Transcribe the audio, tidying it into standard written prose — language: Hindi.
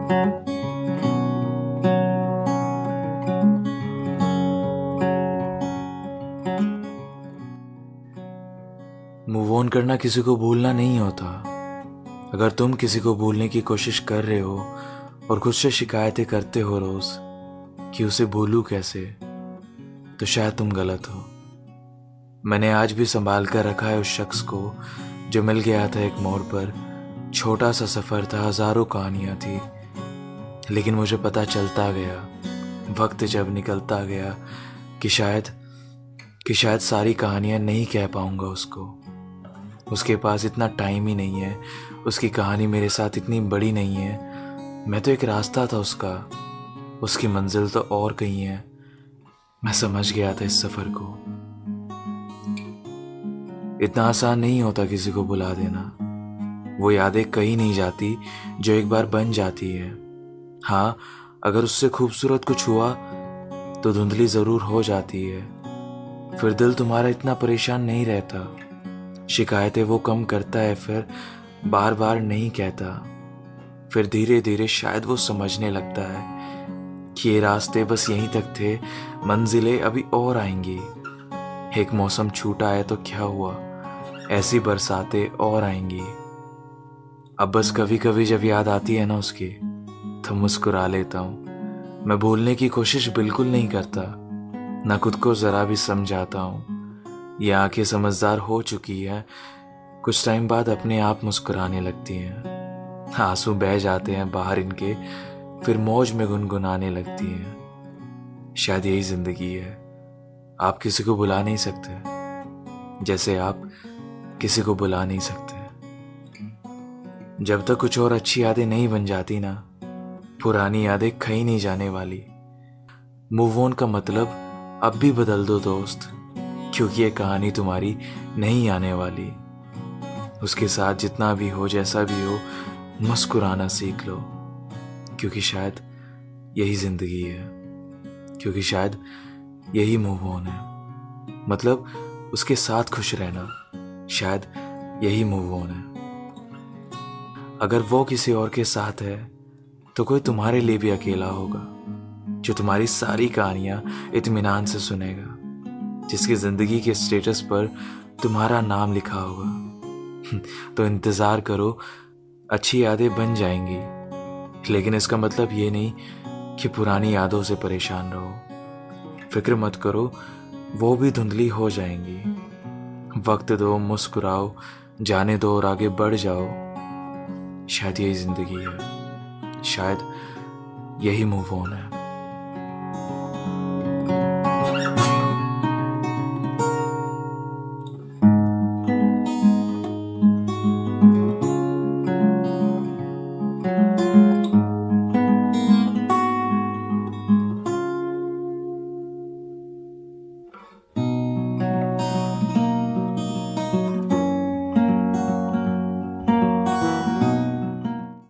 मूव ऑन करना किसी को भूलना नहीं होता। अगर तुम किसी को भूलने की कोशिश कर रहे हो और खुद से शिकायतें करते हो रोज कि उसे भूलूं कैसे, तो शायद तुम गलत हो। मैंने आज भी संभाल कर रखा है उस शख्स को जो मिल गया था एक मोड़ पर। छोटा सा सफर था, हजारों कहानियां थी, लेकिन मुझे पता चलता गया वक्त जब निकलता गया कि शायद सारी कहानियां नहीं कह पाऊंगा उसको। उसके पास इतना टाइम ही नहीं है, उसकी कहानी मेरे साथ इतनी बड़ी नहीं है। मैं तो एक रास्ता था उसका, उसकी मंजिल तो और कहीं है। मैं समझ गया था इस सफर को। इतना आसान नहीं होता किसी को भुला देना। वो यादें कहीं नहीं जाती जो एक बार बन जाती है। हाँ, अगर उससे खूबसूरत कुछ हुआ तो धुंधली जरूर हो जाती है। फिर दिल तुम्हारा इतना परेशान नहीं रहता। शिकायतें वो कम करता है, फिर बार बार नहीं कहता। फिर धीरे धीरे शायद वो समझने लगता है कि ये रास्ते बस यहीं तक थे, मंजिलें अभी और आएंगी। एक मौसम छूटा है तो क्या हुआ, ऐसी बरसातें और आएंगी। अब बस कभी कभी जब याद आती है ना उसकी, तो मुस्कुरा लेता हूँ। मैं भूलने की कोशिश बिल्कुल नहीं करता, ना खुद को जरा भी समझाता हूँ। ये आंखें समझदार हो चुकी है, कुछ टाइम बाद अपने आप मुस्कुराने लगती हैं। आंसू बह जाते हैं बाहर इनके, फिर मौज में गुनगुनाने लगती हैं। शायद यही जिंदगी है। आप किसी को बुला नहीं सकते जैसे आप किसी को बुला नहीं सकते। जब तक कुछ और अच्छी यादें नहीं बन जाती ना, पुरानी यादें कहीं नहीं जाने वाली। मूव ऑन का मतलब अब भी बदल दो दोस्त, क्योंकि ये कहानी तुम्हारी नहीं आने वाली। उसके साथ जितना भी हो, जैसा भी हो, मुस्कुराना सीख लो, क्योंकि शायद यही जिंदगी है। क्योंकि शायद यही मूव ऑन है। मतलब उसके साथ खुश रहना, शायद यही मूव ऑन है। अगर वो किसी और के साथ है तो कोई तुम्हारे लिए भी अकेला होगा, जो तुम्हारी सारी कहानियां इत्मीनान से सुनेगा, जिसकी जिंदगी के स्टेटस पर तुम्हारा नाम लिखा होगा। तो इंतजार करो, अच्छी यादें बन जाएंगी, लेकिन इसका मतलब ये नहीं कि पुरानी यादों से परेशान रहो। फिक्र मत करो, वो भी धुंधली हो जाएंगी। वक्त दो, मुस्कुराओ, जाने दो और आगे बढ़ जाओ। शायद यही जिंदगी है, शायद यही मूव ऑन है।